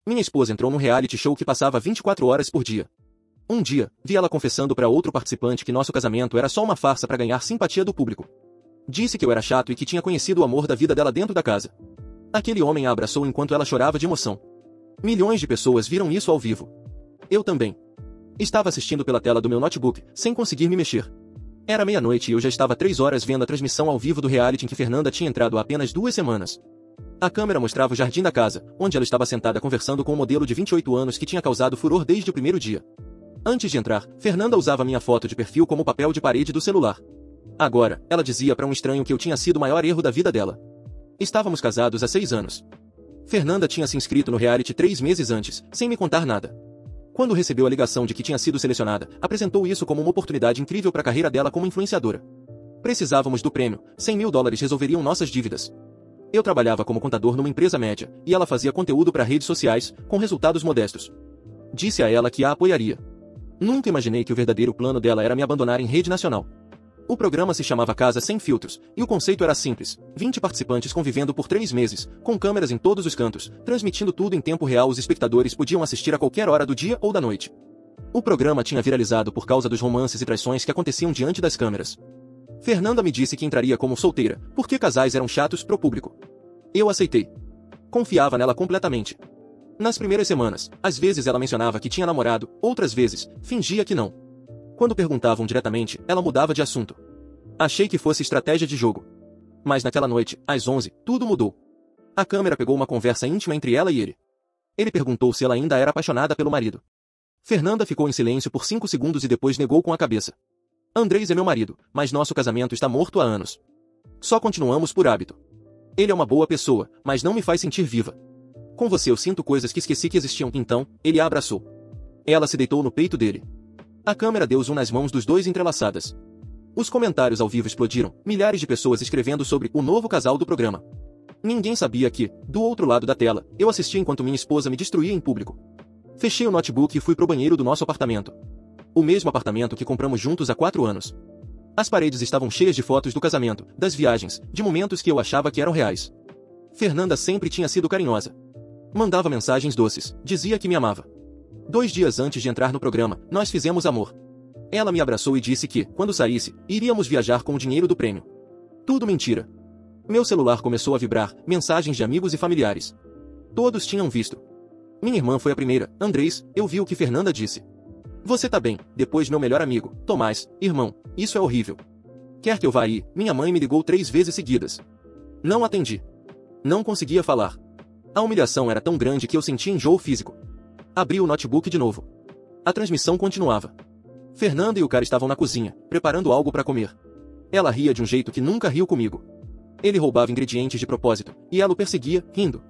Minha esposa entrou num reality show que passava 24 horas por dia. Um dia, vi ela confessando para outro participante que nosso casamento era só uma farsa para ganhar simpatia do público. Disse que eu era chato e que tinha conhecido o amor da vida dela dentro da casa. Aquele homem a abraçou enquanto ela chorava de emoção. Milhões de pessoas viram isso ao vivo. Eu também. Estava assistindo pela tela do meu notebook, sem conseguir me mexer. Era meia-noite e eu já estava 3 horas vendo a transmissão ao vivo do reality em que Fernanda tinha entrado há apenas 2 semanas. A câmera mostrava o jardim da casa, onde ela estava sentada conversando com um modelo de 28 anos que tinha causado furor desde o primeiro dia. Antes de entrar, Fernanda usava minha foto de perfil como papel de parede do celular. Agora, ela dizia para um estranho que eu tinha sido o maior erro da vida dela. Estávamos casados há 6 anos. Fernanda tinha se inscrito no reality 3 meses antes, sem me contar nada. Quando recebeu a ligação de que tinha sido selecionada, apresentou isso como uma oportunidade incrível para a carreira dela como influenciadora. Precisávamos do prêmio, $100.000 resolveriam nossas dívidas. Eu trabalhava como contador numa empresa média, e ela fazia conteúdo para redes sociais, com resultados modestos. Disse a ela que a apoiaria. Nunca imaginei que o verdadeiro plano dela era me abandonar em rede nacional. O programa se chamava Casa Sem Filtros, e o conceito era simples: 20 participantes convivendo por 3 meses, com câmeras em todos os cantos, transmitindo tudo em tempo real. Os espectadores podiam assistir a qualquer hora do dia ou da noite. O programa tinha viralizado por causa dos romances e traições que aconteciam diante das câmeras. Fernanda me disse que entraria como solteira, porque casais eram chatos pro público. Eu aceitei. Confiava nela completamente. Nas primeiras semanas, às vezes ela mencionava que tinha namorado, outras vezes, fingia que não. Quando perguntavam diretamente, ela mudava de assunto. Achei que fosse estratégia de jogo. Mas naquela noite, às 11, tudo mudou. A câmera pegou uma conversa íntima entre ela e ele. Ele perguntou se ela ainda era apaixonada pelo marido. Fernanda ficou em silêncio por 5 segundos e depois negou com a cabeça. Andrés é meu marido, mas nosso casamento está morto há anos. Só continuamos por hábito. Ele é uma boa pessoa, mas não me faz sentir viva. Com você eu sinto coisas que esqueci que existiam. Então, ele a abraçou. Ela se deitou no peito dele. A câmera deu zoom nas mãos dos dois entrelaçadas. Os comentários ao vivo explodiram, milhares de pessoas escrevendo sobre o novo casal do programa. Ninguém sabia que, do outro lado da tela, eu assistia enquanto minha esposa me destruía em público. Fechei o notebook e fui pro banheiro do nosso apartamento. O mesmo apartamento que compramos juntos há 4 anos. As paredes estavam cheias de fotos do casamento, das viagens, de momentos que eu achava que eram reais. Fernanda sempre tinha sido carinhosa. Mandava mensagens doces, dizia que me amava. 2 dias antes de entrar no programa, nós fizemos amor. Ela me abraçou e disse que, quando saísse, iríamos viajar com o dinheiro do prêmio. Tudo mentira. Meu celular começou a vibrar, mensagens de amigos e familiares. Todos tinham visto. Minha irmã foi a primeira. Andrés, eu vi o que Fernanda disse. Você tá bem? Depois meu melhor amigo, Tomás, irmão, isso é horrível. Quer que eu vá aí? Minha mãe me ligou 3 vezes seguidas. Não atendi. Não conseguia falar. A humilhação era tão grande que eu sentia enjoo físico. Abri o notebook de novo. A transmissão continuava. Fernanda e o cara estavam na cozinha, preparando algo para comer. Ela ria de um jeito que nunca riu comigo. Ele roubava ingredientes de propósito, e ela o perseguia, rindo.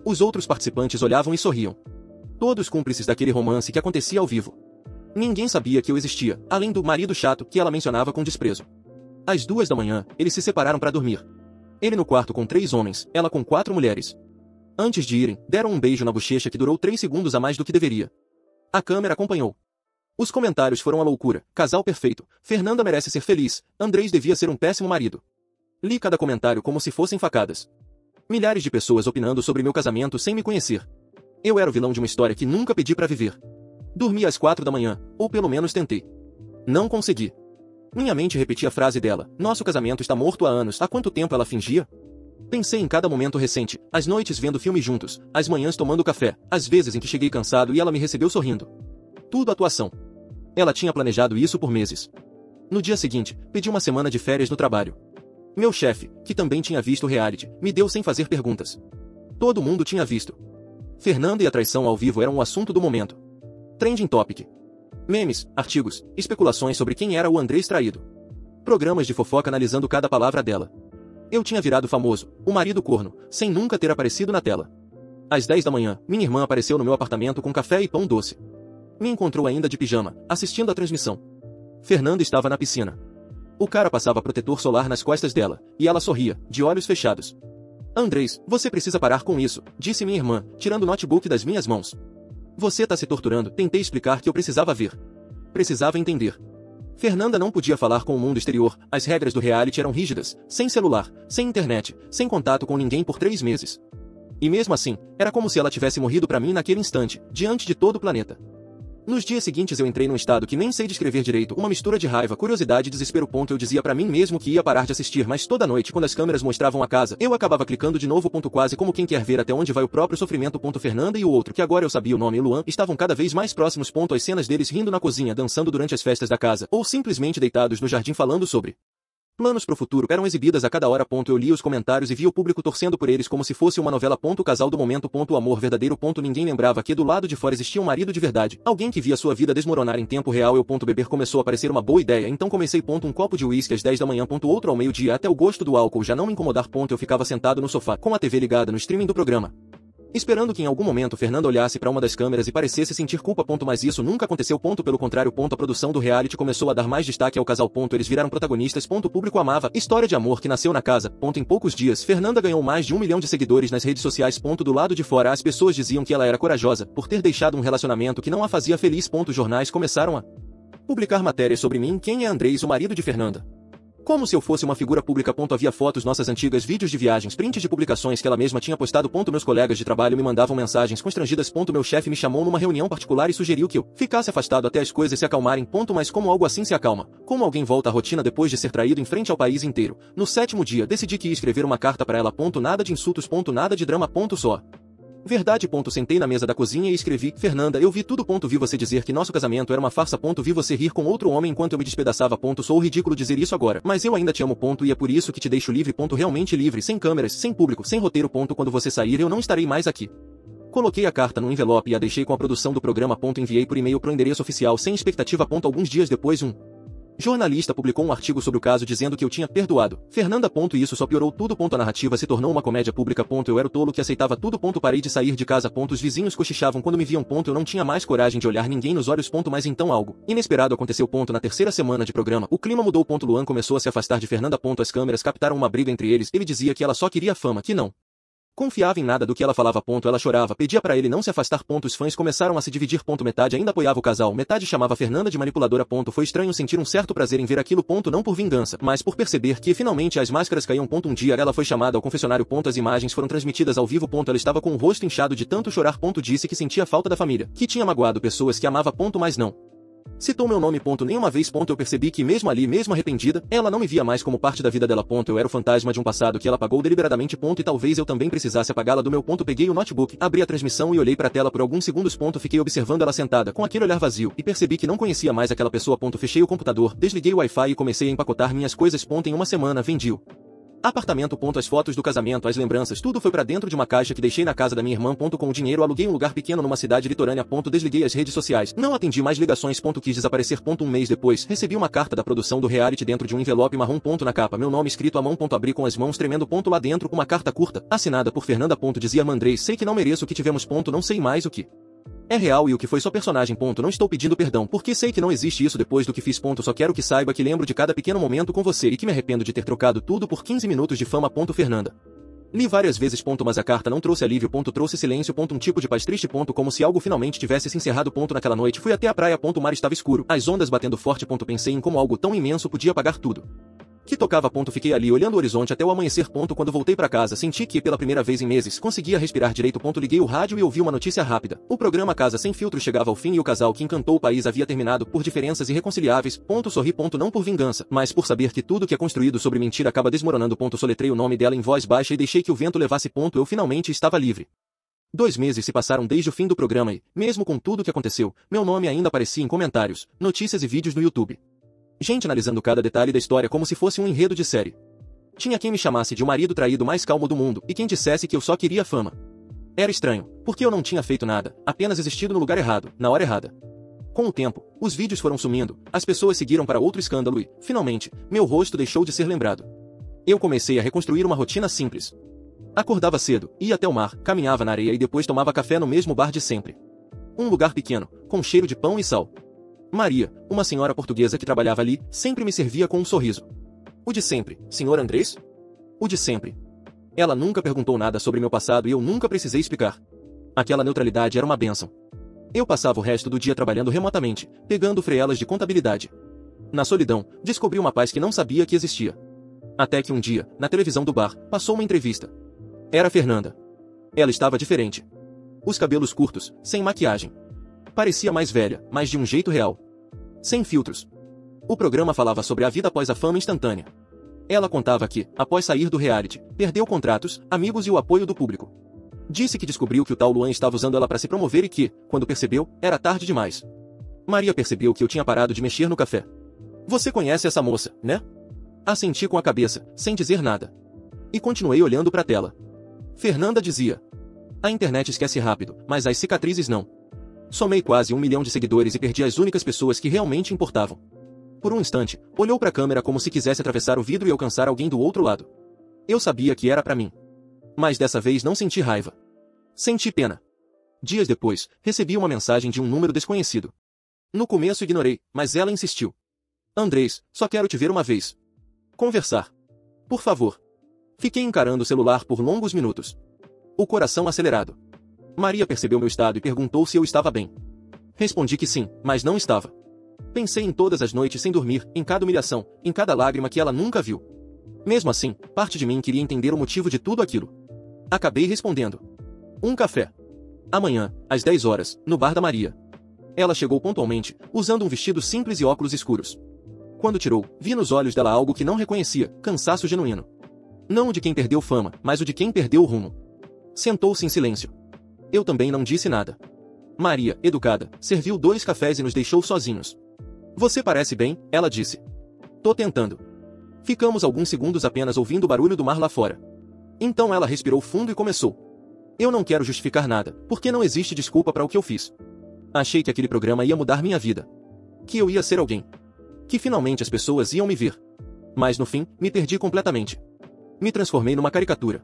Os outros participantes olhavam e sorriam. Todos cúmplices daquele romance que acontecia ao vivo. Ninguém sabia que eu existia, além do marido chato que ela mencionava com desprezo. Às 2 da manhã, eles se separaram para dormir. Ele no quarto com 3 homens, ela com 4 mulheres. Antes de irem, deram um beijo na bochecha que durou 3 segundos a mais do que deveria. A câmera acompanhou. Os comentários foram a loucura: casal perfeito, Fernanda merece ser feliz, Andrés devia ser um péssimo marido. Li cada comentário como se fossem facadas. Milhares de pessoas opinando sobre meu casamento sem me conhecer. Eu era o vilão de uma história que nunca pedi para viver. Dormi às 4 da manhã, ou pelo menos tentei. Não consegui. Minha mente repetia a frase dela: nosso casamento está morto há anos. Há quanto tempo ela fingia? Pensei em cada momento recente, as noites vendo filmes juntos, as manhãs tomando café, as vezes em que cheguei cansado e ela me recebeu sorrindo. Tudo atuação. Ela tinha planejado isso por meses. No dia seguinte, pedi uma semana de férias no trabalho. Meu chefe, que também tinha visto o reality, me deu sem fazer perguntas. Todo mundo tinha visto. Fernanda e a traição ao vivo eram o assunto do momento. Trending topic. Memes, artigos, especulações sobre quem era o Andrés traído. Programas de fofoca analisando cada palavra dela. Eu tinha virado famoso, o marido corno, sem nunca ter aparecido na tela. Às 10 da manhã, minha irmã apareceu no meu apartamento com café e pão doce. Me encontrou ainda de pijama, assistindo à transmissão. Fernanda estava na piscina. O cara passava protetor solar nas costas dela, e ela sorria, de olhos fechados. Andrés, você precisa parar com isso, disse minha irmã, tirando o notebook das minhas mãos. Você tá se torturando. Tentei explicar que eu precisava ver. Precisava entender. Fernanda não podia falar com o mundo exterior, as regras do reality eram rígidas, sem celular, sem internet, sem contato com ninguém por 3 meses. E mesmo assim, era como se ela tivesse morrido pra mim naquele instante, diante de todo o planeta. Nos dias seguintes eu entrei num estado que nem sei descrever direito, uma mistura de raiva, curiosidade e desespero. Eu dizia pra mim mesmo que ia parar de assistir, mas toda noite, quando as câmeras mostravam a casa, eu acabava clicando de novo. Quase como quem quer ver até onde vai o próprio sofrimento. Fernanda e o outro, que agora eu sabia o nome, Luan, estavam cada vez mais próximos. As cenas deles rindo na cozinha, dançando durante as festas da casa, ou simplesmente deitados no jardim falando sobre planos pro futuro eram exibidas a cada hora. Eu lia os comentários e via o público torcendo por eles como se fosse uma novela. O casal do momento. O amor verdadeiro. Ninguém lembrava que do lado de fora existia um marido de verdade, alguém que via sua vida desmoronar em tempo real. Beber começou a parecer uma boa ideia, então comecei. Um copo de uísque às 10 da manhã. Outro ao meio-dia, até o gosto do álcool já não me incomodar. Eu ficava sentado no sofá, com a TV ligada no streaming do programa, esperando que em algum momento Fernanda olhasse para uma das câmeras e parecesse sentir culpa. Mas isso nunca aconteceu. Pelo contrário. A produção do reality começou a dar mais destaque ao casal. Eles viraram protagonistas. O público amava história de amor que nasceu na casa. Em poucos dias, Fernanda ganhou mais de 1 milhão de seguidores nas redes sociais. Do lado de fora, as pessoas diziam que ela era corajosa por ter deixado um relacionamento que não a fazia feliz. Jornais começaram a publicar matérias sobre mim. Quem é Andrés, o marido de Fernanda? Como se eu fosse uma figura pública. Havia fotos nossas antigas, vídeos de viagens, prints de publicações que ela mesma tinha postado. Meus colegas de trabalho me mandavam mensagens constrangidas. Meu chefe me chamou numa reunião particular e sugeriu que eu ficasse afastado até as coisas se acalmarem. Mas como algo assim se acalma? Como alguém volta à rotina depois de ser traído em frente ao país inteiro? No 7º dia, decidi que ia escrever uma carta para ela. Nada de insultos. Nada de drama. Só verdade. Sentei na mesa da cozinha e escrevi: Fernanda, eu vi tudo. Vi você dizer que nosso casamento era uma farsa. Vi você rir com outro homem enquanto eu me despedaçava. Sou ridículo dizer isso agora, mas eu ainda te amo. E é por isso que te deixo livre. Realmente livre, sem câmeras, sem público, sem roteiro. Quando você sair eu não estarei mais aqui. Coloquei a carta no envelope e a deixei com a produção do programa. Enviei por e-mail pro endereço oficial sem expectativa. Alguns dias depois um jornalista publicou um artigo sobre o caso dizendo que eu tinha perdoado Fernanda. E isso só piorou tudo. A narrativa se tornou uma comédia pública. Eu era o tolo que aceitava tudo. Parei de sair de casa. Os vizinhos cochichavam quando me viam. Eu não tinha mais coragem de olhar ninguém nos olhos. Mas então algo inesperado aconteceu. Na terceira semana de programa, o clima mudou. Luan começou a se afastar de Fernanda. As câmeras captaram uma briga entre eles. Ele dizia que ela só queria fama, que não confiava em nada do que ela falava. Ela chorava, pedia pra ele não se afastar. Os fãs começaram a se dividir. Metade ainda apoiava o casal, metade chamava Fernanda de manipuladora. Foi estranho sentir um certo prazer em ver aquilo. Não por vingança, mas por perceber que finalmente as máscaras caíam. Um dia ela foi chamada ao confessionário. As imagens foram transmitidas ao vivo. Ela estava com o rosto inchado de tanto chorar. Disse que sentia falta da família, que tinha magoado pessoas que amava. Mas não citou meu nome. Nenhuma vez. Eu percebi que mesmo ali, mesmo arrependida, ela não me via mais como parte da vida dela. Eu era o fantasma de um passado que ela apagou deliberadamente. E talvez eu também precisasse apagá-la do meu. Peguei o notebook, abri a transmissão e olhei pra tela por alguns segundos. Fiquei observando ela sentada, com aquele olhar vazio, e percebi que não conhecia mais aquela pessoa. Fechei o computador, desliguei o Wi-Fi e comecei a empacotar minhas coisas. Em uma semana vendi apartamento. As fotos do casamento, as lembranças, tudo foi pra dentro de uma caixa que deixei na casa da minha irmã. Com o dinheiro aluguei um lugar pequeno numa cidade litorânea. Desliguei as redes sociais, não atendi mais ligações. Quis desaparecer. Um mês depois, recebi uma carta da produção do reality dentro de um envelope marrom. Na capa, meu nome escrito à mão. Abri com as mãos tremendo. Lá dentro, uma carta curta, assinada por Fernanda. Dizia: Andrés, sei que não mereço o que tivemos. Não sei mais o que é real e o que foi só personagem. Não estou pedindo perdão, porque sei que não existe isso depois do que fiz. Só quero que saiba que lembro de cada pequeno momento com você e que me arrependo de ter trocado tudo por 15 minutos de fama. Fernanda. Li várias vezes. Mas a carta não trouxe alívio. Trouxe silêncio. Um tipo de paz triste. Como se algo finalmente tivesse se encerrado. Naquela noite fui até a praia. O mar estava escuro, as ondas batendo forte. Pensei em como algo tão imenso podia apagar tudo que tocava. Fiquei ali olhando o horizonte até o amanhecer. Quando voltei pra casa senti que pela primeira vez em meses conseguia respirar direito. Liguei o rádio e ouvi uma notícia rápida. O programa Casa Sem Filtro chegava ao fim e o casal que encantou o país havia terminado por diferenças irreconciliáveis. Sorri. Não por vingança, mas por saber que tudo que é construído sobre mentira acaba desmoronando. Soletrei o nome dela em voz baixa e deixei que o vento levasse. Eu finalmente estava livre. 2 meses se passaram desde o fim do programa e, mesmo com tudo que aconteceu, meu nome ainda aparecia em comentários, notícias e vídeos no YouTube. Gente analisando cada detalhe da história como se fosse um enredo de série. Tinha quem me chamasse de o marido traído mais calmo do mundo, e quem dissesse que eu só queria fama. Era estranho, porque eu não tinha feito nada, apenas existido no lugar errado, na hora errada. Com o tempo, os vídeos foram sumindo, as pessoas seguiram para outro escândalo e, finalmente, meu rosto deixou de ser lembrado. Eu comecei a reconstruir uma rotina simples. Acordava cedo, ia até o mar, caminhava na areia e depois tomava café no mesmo bar de sempre. Um lugar pequeno, com cheiro de pão e sal. Maria, uma senhora portuguesa que trabalhava ali, sempre me servia com um sorriso. O de sempre, Sr. Andrés? O de sempre. Ela nunca perguntou nada sobre meu passado e eu nunca precisei explicar. Aquela neutralidade era uma bênção. Eu passava o resto do dia trabalhando remotamente, pegando freelas de contabilidade. Na solidão, descobri uma paz que não sabia que existia. Até que um dia, na televisão do bar, passou uma entrevista. Era Fernanda. Ela estava diferente. Os cabelos curtos, sem maquiagem. Parecia mais velha, mas de um jeito real. Sem filtros. O programa falava sobre a vida após a fama instantânea. Ela contava que, após sair do reality, perdeu contratos, amigos e o apoio do público. Disse que descobriu que o tal Luan estava usando ela para se promover e que, quando percebeu, era tarde demais. Maria percebeu que eu tinha parado de mexer no café. Você conhece essa moça, né? Assenti com a cabeça, sem dizer nada. E continuei olhando para a tela. Fernanda dizia. A internet esquece rápido, mas as cicatrizes não. Somei quase 1 milhão de seguidores e perdi as únicas pessoas que realmente importavam. Por um instante, olhou para a câmera como se quisesse atravessar o vidro e alcançar alguém do outro lado. Eu sabia que era para mim. Mas dessa vez não senti raiva. Senti pena. Dias depois, recebi uma mensagem de um número desconhecido. No começo ignorei, mas ela insistiu. Andrés, só quero te ver uma vez. Conversar. Por favor. Fiquei encarando o celular por longos minutos. O coração acelerado. Maria percebeu meu estado e perguntou se eu estava bem. Respondi que sim, mas não estava. Pensei em todas as noites sem dormir, em cada humilhação, em cada lágrima que ela nunca viu. Mesmo assim, parte de mim queria entender o motivo de tudo aquilo. Acabei respondendo. Um café. Amanhã, às 10 horas, no bar da Maria. Ela chegou pontualmente, usando um vestido simples e óculos escuros. Quando tirou, vi nos olhos dela algo que não reconhecia, cansaço genuíno. Não o de quem perdeu fama, mas o de quem perdeu o rumo. Sentou-se em silêncio. Eu também não disse nada. Maria, educada, serviu 2 cafés e nos deixou sozinhos. Você parece bem, ela disse. Tô tentando. Ficamos alguns segundos apenas ouvindo o barulho do mar lá fora. Então ela respirou fundo e começou. Eu não quero justificar nada, porque não existe desculpa para o que eu fiz. Achei que aquele programa ia mudar minha vida. Que eu ia ser alguém. Que finalmente as pessoas iam me ver. Mas no fim, me perdi completamente. Me transformei numa caricatura.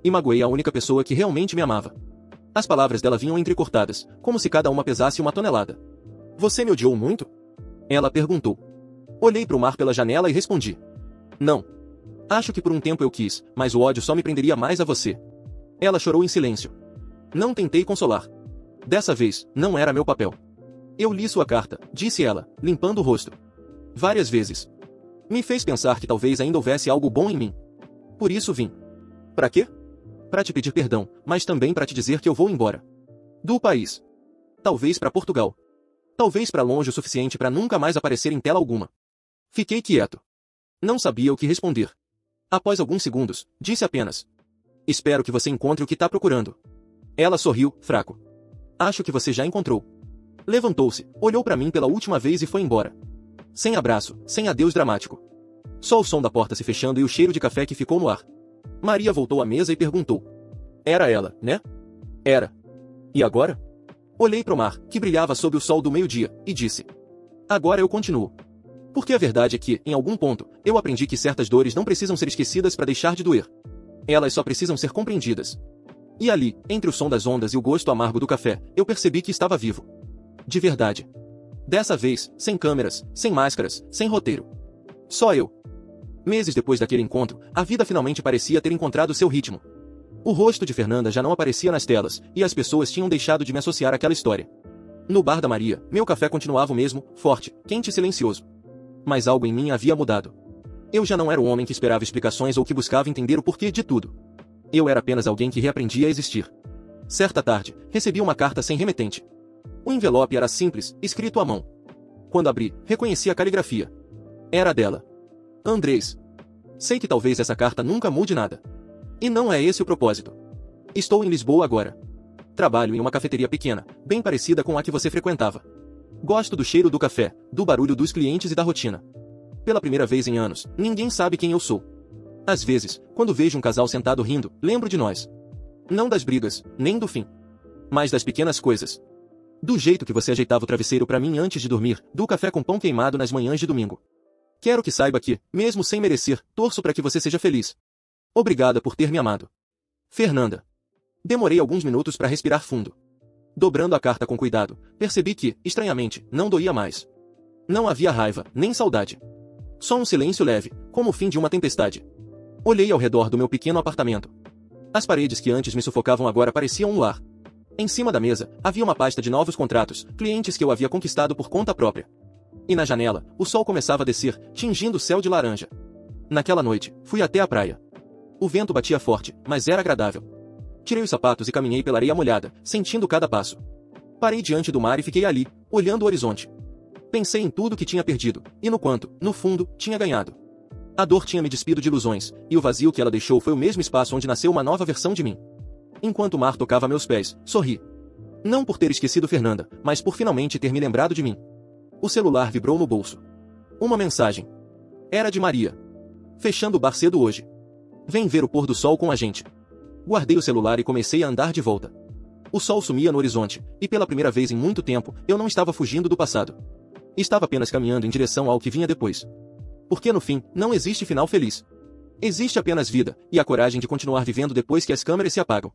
E magoei a única pessoa que realmente me amava. As palavras dela vinham entrecortadas, como se cada uma pesasse 1 tonelada. Você me odiou muito? Ela perguntou. Olhei para o mar pela janela e respondi. Não. Acho que por um tempo eu quis, mas o ódio só me prenderia mais a você. Ela chorou em silêncio. Não tentei consolar. Dessa vez, não era meu papel. Eu li sua carta, disse ela, limpando o rosto. Várias vezes. Me fez pensar que talvez ainda houvesse algo bom em mim. Por isso vim. Pra quê? Pra te pedir perdão, mas também pra te dizer que eu vou embora. Do país. Talvez pra Portugal. Talvez pra longe o suficiente pra nunca mais aparecer em tela alguma. Fiquei quieto. Não sabia o que responder. Após alguns segundos, disse apenas. Espero que você encontre o que tá procurando. Ela sorriu, fraco. Acho que você já encontrou. Levantou-se, olhou pra mim pela última vez e foi embora. Sem abraço, sem adeus dramático. Só o som da porta se fechando e o cheiro de café que ficou no ar. Maria voltou à mesa e perguntou. Era ela, né? Era. E agora? Olhei para o mar, que brilhava sob o sol do meio-dia, e disse. Agora eu continuo. Porque a verdade é que, em algum ponto, eu aprendi que certas dores não precisam ser esquecidas para deixar de doer. Elas só precisam ser compreendidas. E ali, entre o som das ondas e o gosto amargo do café, eu percebi que estava vivo. De verdade. Dessa vez, sem câmeras, sem máscaras, sem roteiro. Só eu. Meses depois daquele encontro, a vida finalmente parecia ter encontrado seu ritmo. O rosto de Fernanda já não aparecia nas telas, e as pessoas tinham deixado de me associar àquela história. No bar da Maria, meu café continuava o mesmo, forte, quente e silencioso. Mas algo em mim havia mudado. Eu já não era o homem que esperava explicações ou que buscava entender o porquê de tudo. Eu era apenas alguém que reaprendia a existir. Certa tarde, recebi uma carta sem remetente. O envelope era simples, escrito à mão. Quando abri, reconheci a caligrafia. Era dela. Andrés. Sei que talvez essa carta nunca mude nada. E não é esse o propósito. Estou em Lisboa agora. Trabalho em uma cafeteria pequena, bem parecida com a que você frequentava. Gosto do cheiro do café, do barulho dos clientes e da rotina. Pela primeira vez em anos, ninguém sabe quem eu sou. Às vezes, quando vejo um casal sentado rindo, lembro de nós. Não das brigas, nem do fim. Mas das pequenas coisas. Do jeito que você ajeitava o travesseiro para mim antes de dormir, do café com pão queimado nas manhãs de domingo. Quero que saiba que, mesmo sem merecer, torço para que você seja feliz. Obrigada por ter me amado. Fernanda. Demorei alguns minutos para respirar fundo. Dobrando a carta com cuidado, percebi que, estranhamente, não doía mais. Não havia raiva, nem saudade. Só um silêncio leve, como o fim de uma tempestade. Olhei ao redor do meu pequeno apartamento. As paredes que antes me sufocavam agora pareciam um lar. Em cima da mesa, havia uma pasta de novos contratos, clientes que eu havia conquistado por conta própria. E na janela, o sol começava a descer, tingindo o céu de laranja. Naquela noite, fui até a praia. O vento batia forte, mas era agradável. Tirei os sapatos e caminhei pela areia molhada, sentindo cada passo. Parei diante do mar e fiquei ali, olhando o horizonte. Pensei em tudo que tinha perdido, e no quanto, no fundo, tinha ganhado. A dor tinha me despido de ilusões, e o vazio que ela deixou foi o mesmo espaço onde nasceu uma nova versão de mim. Enquanto o mar tocava meus pés, sorri. Não por ter esquecido Fernanda, mas por finalmente ter me lembrado de mim. O celular vibrou no bolso. Uma mensagem. Era de Maria. Fechando o bar cedo hoje. Vem ver o pôr do sol com a gente. Guardei o celular e comecei a andar de volta. O sol sumia no horizonte, e pela primeira vez em muito tempo, eu não estava fugindo do passado. Estava apenas caminhando em direção ao que vinha depois. Porque no fim, não existe final feliz. Existe apenas vida, e a coragem de continuar vivendo depois que as câmeras se apagam.